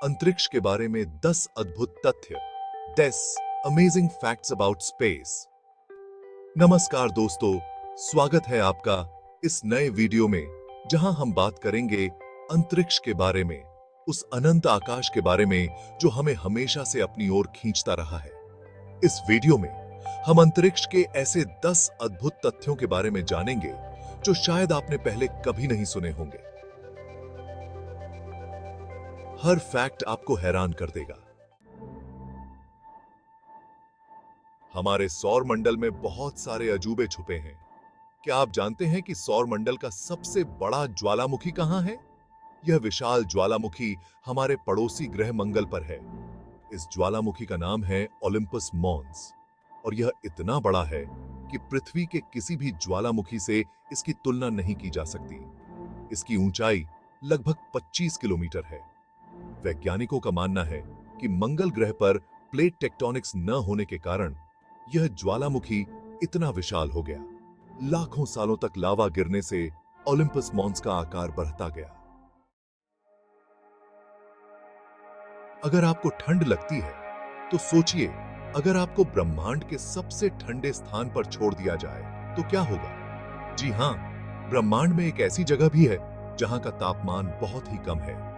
अंतरिक्ष के बारे में 10 अद्भुत तथ्य। 10 अमेजिंग फैक्ट्स अबाउट स्पेस। नमस्कार दोस्तों, स्वागत है आपका इस नए वीडियो में जहां हम बात करेंगे अंतरिक्ष के बारे में, उस अनंत आकाश के बारे में जो हमें हमेशा से अपनी ओर खींचता रहा है। इस वीडियो में हम अंतरिक्ष के ऐसे 10 अद्भुत तथ्यों के बारे में जानेंगे जो शायद आपने पहले कभी नहीं सुने होंगे। हर फैक्ट आपको हैरान कर देगा। हमारे सौर मंडल में बहुत सारे अजूबे छुपे हैं। क्या आप जानते हैं कि सौर मंडल का सबसे बड़ा ज्वालामुखी कहां है? यह विशाल ज्वालामुखी हमारे पड़ोसी ग्रह मंगल पर है। इस ज्वालामुखी का नाम है ओलिम्पस मॉन्स और यह इतना बड़ा है कि पृथ्वी के किसी भी ज्वालामुखी से इसकी तुलना नहीं की जा सकती। इसकी ऊंचाई लगभग 25 किलोमीटर है। वैज्ञानिकों का मानना है कि मंगल ग्रह पर प्लेट टेक्टोनिक्स न होने के कारण यह ज्वालामुखी इतना विशाल हो गया। लाखों सालों तक लावा गिरने से ओलिम्पस मॉन्स का आकार बढ़ता गया। अगर आपको ठंड लगती है तो सोचिए, अगर आपको ब्रह्मांड के सबसे ठंडे स्थान पर छोड़ दिया जाए तो क्या होगा? जी हां, ब्रह्मांड में एक ऐसी जगह भी है जहां का तापमान बहुत ही कम है।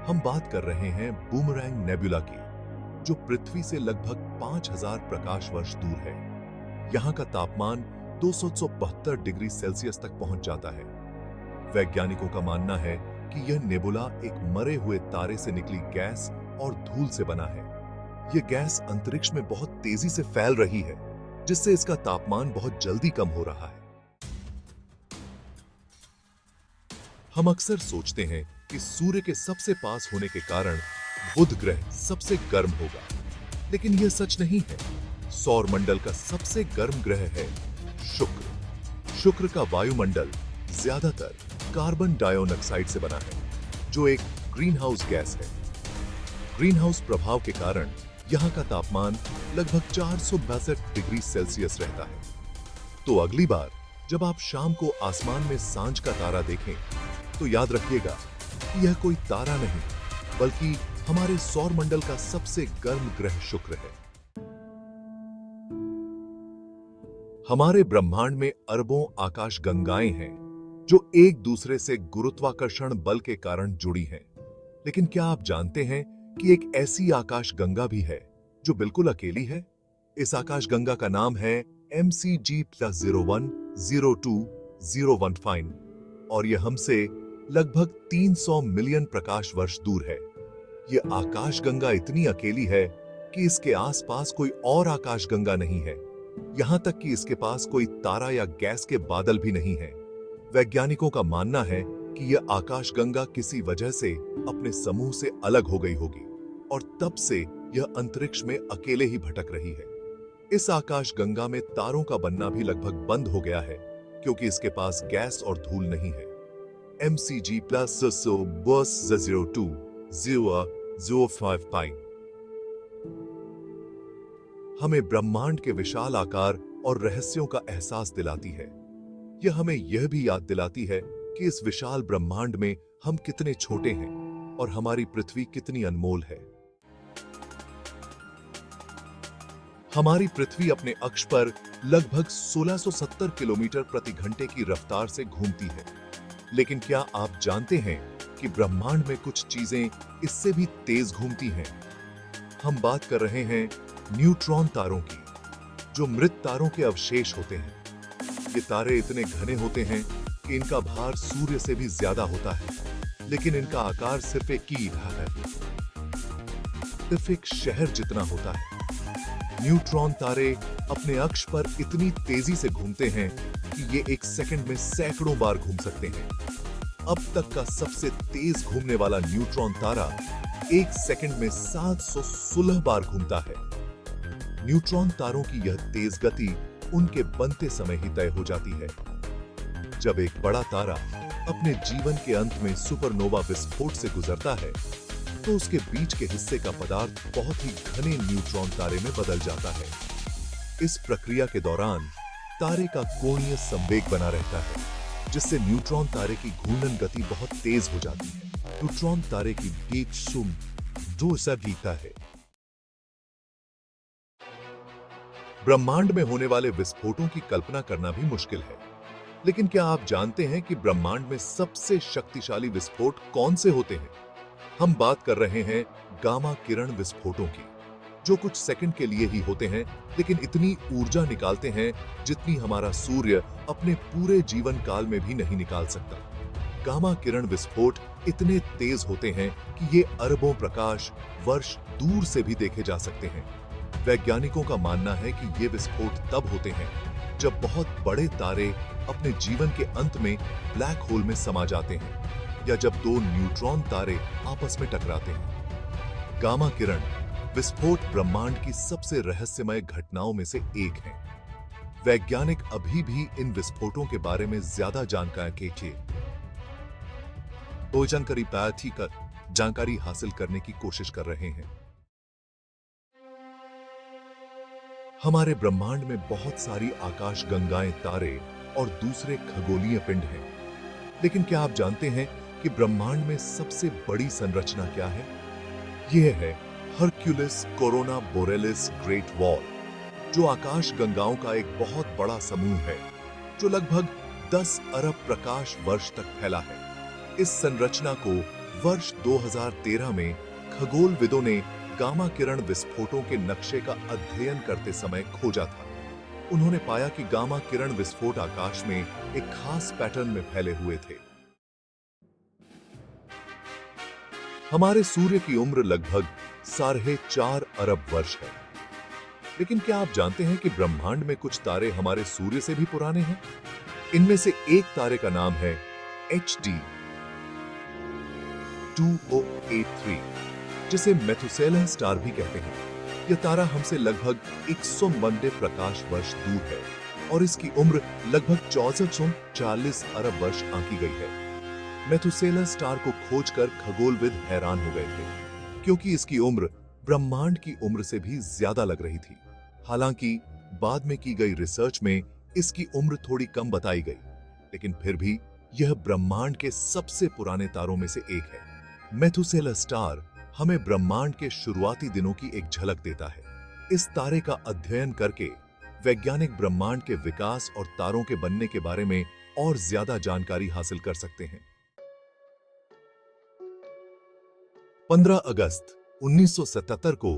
हम बात कर रहे हैं बूमरैंग नेबुला की, जो पृथ्वी से लगभग 5000 प्रकाश वर्ष दूर है। यहां का तापमान 272 डिग्री सेल्सियस तक पहुंच जाता है। वैज्ञानिकों का मानना है कि यह नेबुला एक मरे हुए तारे से निकली गैस और धूल से बना है। यह गैस अंतरिक्ष में बहुत तेजी से फैल रही है, जिससे इसका तापमान बहुत जल्दी कम हो रहा है। हम अक्सर सोचते हैं कि सूर्य के सबसे पास होने के कारण बुध ग्रह सबसे गर्म होगा, लेकिन यह सच नहीं है। सौर मंडल का सबसे गर्म ग्रह है शुक्र। शुक्र का वायुमंडल ज्यादातर कार्बन डाइऑक्साइड से बना है, जो एक ग्रीन हाउस गैस है। ग्रीन हाउस प्रभाव के कारण यहां का तापमान लगभग 462 डिग्री सेल्सियस रहता है। तो अगली बार जब आप शाम को आसमान में सांझ का तारा देखें तो याद रखिएगा कि यह कोई तारा नहीं, बल्कि हमारे सौर मंडल का सबसे गर्म ग्रह शुक्र है। हमारे ब्रह्मांड में अरबों आकाश गंगाएं हैं जो एक दूसरे से गुरुत्वाकर्षण बल के कारण जुड़ी हैं। लेकिन क्या आप जानते हैं कि एक ऐसी आकाश गंगा भी है जो बिल्कुल अकेली है? इस आकाश गंगा का नाम है MCG+0102-015 और यह हमसे लगभग 300 मिलियन प्रकाश वर्ष दूर है। यह आकाश गंगा इतनी अकेली है कि इसके आसपास कोई और आकाश गंगा नहीं है। यहां तक कि इसके पास कोई तारा या गैस के बादल भी नहीं है। वैज्ञानिकों का मानना है कि यह आकाश गंगा किसी वजह से अपने समूह से अलग हो गई होगी और तब से यह अंतरिक्ष में अकेले ही भटक रही है। इस आकाश गंगा में तारों का बनना भी लगभग बंद हो गया है क्योंकि इसके पास गैस और धूल नहीं है। MCG+02-005 हमें ब्रह्मांड के विशाल आकार और रहस्यों का एहसास दिलाती है। यह हमें यह भी याद दिलाती है कि इस विशाल ब्रह्मांड में हम कितने छोटे हैं और हमारी पृथ्वी कितनी अनमोल है। हमारी पृथ्वी अपने अक्ष पर लगभग 1670 किलोमीटर प्रति घंटे की रफ्तार से घूमती है। लेकिन क्या आप जानते हैं कि ब्रह्मांड में कुछ चीजें इससे भी तेज घूमती हैं? हम बात कर रहे हैं न्यूट्रॉन तारों की, जो मृत तारों के अवशेष होते हैं। ये तारे इतने घने होते हैं कि इनका भार सूर्य से भी ज्यादा होता है, लेकिन इनका आकार सिर्फ एक ही है, सिर्फ एक शहर जितना होता है। न्यूट्रॉन तारे अपने अक्ष पर इतनी तेजी से घूमते हैं कि ये एक सेकंड में सैकड़ों बार घूम सकते हैं। अब तक का सबसे तेज घूमने वाला न्यूट्रॉन तारा एक सेकंड में 716 बार घूमता है। न्यूट्रॉन तारों की यह तेज गति उनके बनते समय ही तय हो जाती है। जब एक बड़ा तारा अपने जीवन के अंत में सुपरनोवा विस्फोट से गुजरता है, तो उसके बीच के हिस्से का पदार्थ बहुत ही घने न्यूट्रॉन तारे में बदल जाता है। इस प्रक्रिया के दौरान तारे का कोणीय संवेग बना रहता है, जिससे न्यूट्रॉन तारे की घूर्णन गति बहुत तेज हो जाती है। न्यूट्रॉन तारे की बीच दूर से दिखता है। ब्रह्मांड में होने वाले विस्फोटों की कल्पना करना भी मुश्किल है, लेकिन क्या आप जानते हैं कि ब्रह्मांड में सबसे शक्तिशाली विस्फोट कौन से होते हैं? हम बात कर रहे हैं गामा किरण विस्फोटों की, जो कुछ सेकंड के लिए ही होते हैं, लेकिन इतनी ऊर्जा निकालते हैं जितनी हमारा सूर्य अपने पूरे जीवन काल में भी नहीं निकाल सकता। गामा किरण विस्फोट इतने तेज होते हैं कि ये अरबों प्रकाश वर्ष दूर से भी देखे जा सकते हैं। वैज्ञानिकों का मानना है कि ये विस्फोट तब होते हैं जब बहुत बड़े तारे अपने जीवन के अंत में ब्लैक होल में समा जाते हैं, या जब दो न्यूट्रॉन तारे आपस में टकराते हैं। गामा किरण विस्फोट ब्रह्मांड की सबसे रहस्यमय घटनाओं में से एक है। वैज्ञानिक अभी भी इन विस्फोटों के बारे में ज्यादा जानकारी जानकारी हासिल करने की कोशिश कर रहे हैं। हमारे ब्रह्मांड में बहुत सारी आकाश गंगाएं, तारे और दूसरे खगोलीय पिंड हैं, लेकिन क्या आप जानते हैं कि ब्रह्मांड में सबसे बड़ी संरचना क्या है? यह है Hercules corona borealis great wall, जो आकाश गंगाओं का एक बहुत बड़ा समूह है, जो लगभग 10 अरब प्रकाश वर्ष तक फैला है। इस संरचना को वर्ष 2013 में खगोलविदों ने गामा किरण विस्फोटों के नक्शे का अध्ययन करते समय खोजा था। उन्होंने पाया कि गामा किरण विस्फोट आकाश में एक खास पैटर्न में फैले हुए थे। हमारे सूर्य की उम्र लगभग 4.5 अरब वर्ष है, लेकिन क्या आप जानते हैं कि ब्रह्मांड में कुछ तारे हमारे सूर्य से भी पुराने हैं? इनमें से एक तारे का नाम है HD 2083, जिसे मेथुसेलह स्टार भी कहते हैं। यह तारा हमसे लगभग 192 प्रकाश वर्ष दूर है और इसकी उम्र लगभग 1440 अरब वर्ष आंकी गई है। मेथुसेलह स्टार को खोजकर खगोलविद हैरान हो गए थे, क्योंकि इसकी उम्र ब्रह्मांड की उम्र से भी ज्यादा लग रही थी। हालांकि बाद में की गई रिसर्च में इसकी उम्र थोड़ी कम बताई गई, लेकिन फिर भी यह ब्रह्मांड के सबसे पुराने तारों में से एक है। मेथुसेलह स्टार हमें ब्रह्मांड के शुरुआती दिनों की एक झलक देता है। इस तारे का अध्ययन करके वैज्ञानिक ब्रह्मांड के विकास और तारों के बनने के बारे में और ज्यादा जानकारी हासिल कर सकते हैं। 15 अगस्त 1977 को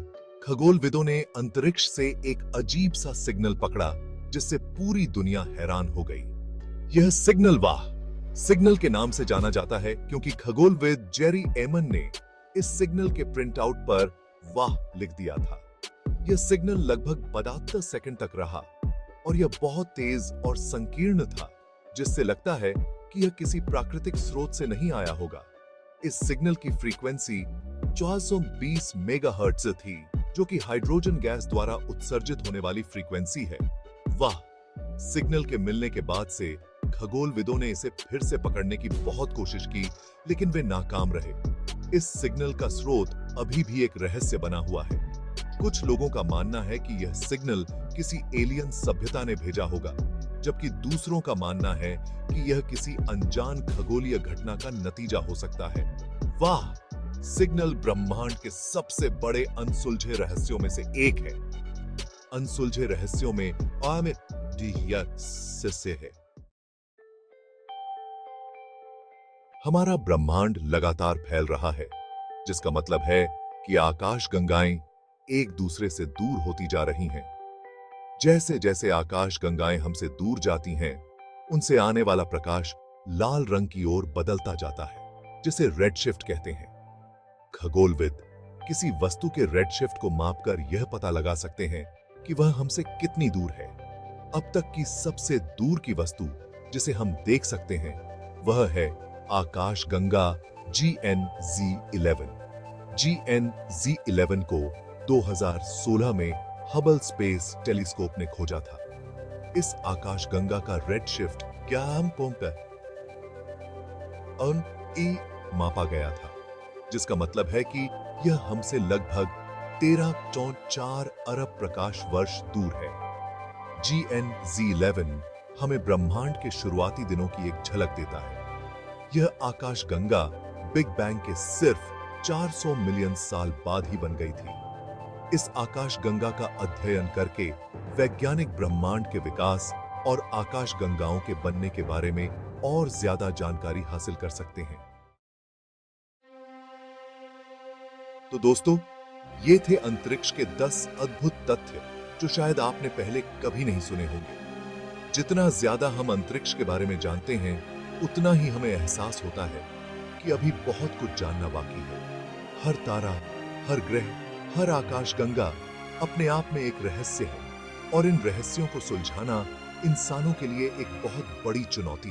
खगोलविदों ने अंतरिक्ष से एक अजीब सा सिग्नल पकड़ा, जिससे पूरी दुनिया हैरान हो गई। यह सिग्नल वाह सिग्नल के नाम से जाना जाता है, क्योंकि खगोलविद जेरी एमन ने इस सिग्नल के प्रिंट आउट पर वाह लिख दिया था। यह सिग्नल लगभग 72 सेकंड तक रहा और यह बहुत तेज और संकीर्ण था, जिससे लगता है कि यह किसी प्राकृतिक स्रोत से नहीं आया होगा। इस सिग्नल की फ्रीक्वेंसी 420 मेगाहर्ट्ज थी, जो कि हाइड्रोजन गैस द्वारा उत्सर्जित होने वाली फ्रीक्वेंसी है। वाह सिग्नल के मिलने के बाद से खगोलविदों ने इसे फिर से पकड़ने की बहुत कोशिश की, लेकिन वे नाकाम रहे। इस सिग्नल का स्रोत अभी भी एक रहस्य बना हुआ है। कुछ लोगों का मानना है कि यह सिग्नल किसी एलियन सभ्यता ने भेजा होगा, जबकि दूसरों का मानना है कि यह किसी अनजान खगोलीय घटना का नतीजा हो सकता है। वाह सिग्नल ब्रह्मांड के सबसे बड़े अनसुलझे रहस्यों में से एक है। अनसुलझे रहस्यों में है। हमारा ब्रह्मांड लगातार फैल रहा है, जिसका मतलब है कि आकाश गंगाएं एक दूसरे से दूर होती जा रही हैं। जैसे जैसे आकाश गंगाएं हमसे दूर जाती हैं, उनसे आने वाला प्रकाश लाल रंग की ओर बदलता जाता है, जिसे रेडशिफ्ट कहते हैं। खगोलविद किसी वस्तु के रेडशिफ्ट को मापकर यह पता लगा सकते हैं कि वह हमसे कितनी दूर है। अब तक की सबसे दूर की वस्तु जिसे हम देख सकते हैं, वह है आकाश गंगा GN-Z11। GN-Z11 को 2016 में हबल स्पेस टेलीस्कोप ने खोजा था। इस आकाश गंगा का रेडशिफ्ट मापा गया था, जिसका मतलब है कि यह हमसे लगभग 13.4 अरब प्रकाश वर्ष दूर है। GN-Z11 हमें ब्रह्मांड के शुरुआती दिनों की एक झलक देता है। यह आकाश गंगा बिग बैंग के सिर्फ 400 मिलियन साल बाद ही बन गई थी। इस आकाशगंगा का अध्ययन करके वैज्ञानिक ब्रह्मांड के विकास और आकाशगंगाओं के बनने के बारे में और ज्यादा जानकारी हासिल कर सकते हैं। तो दोस्तों, ये थे अंतरिक्ष के 10 अद्भुत तथ्य जो शायद आपने पहले कभी नहीं सुने होंगे। जितना ज्यादा हम अंतरिक्ष के बारे में जानते हैं, उतना ही हमें एहसास होता है कि अभी बहुत कुछ जानना बाकी है। हर तारा, हर ग्रह, हर आकाशगंगा अपने आप में एक रहस्य है और इन रहस्यों को सुलझाना इंसानों के लिए एक बहुत बड़ी चुनौती है।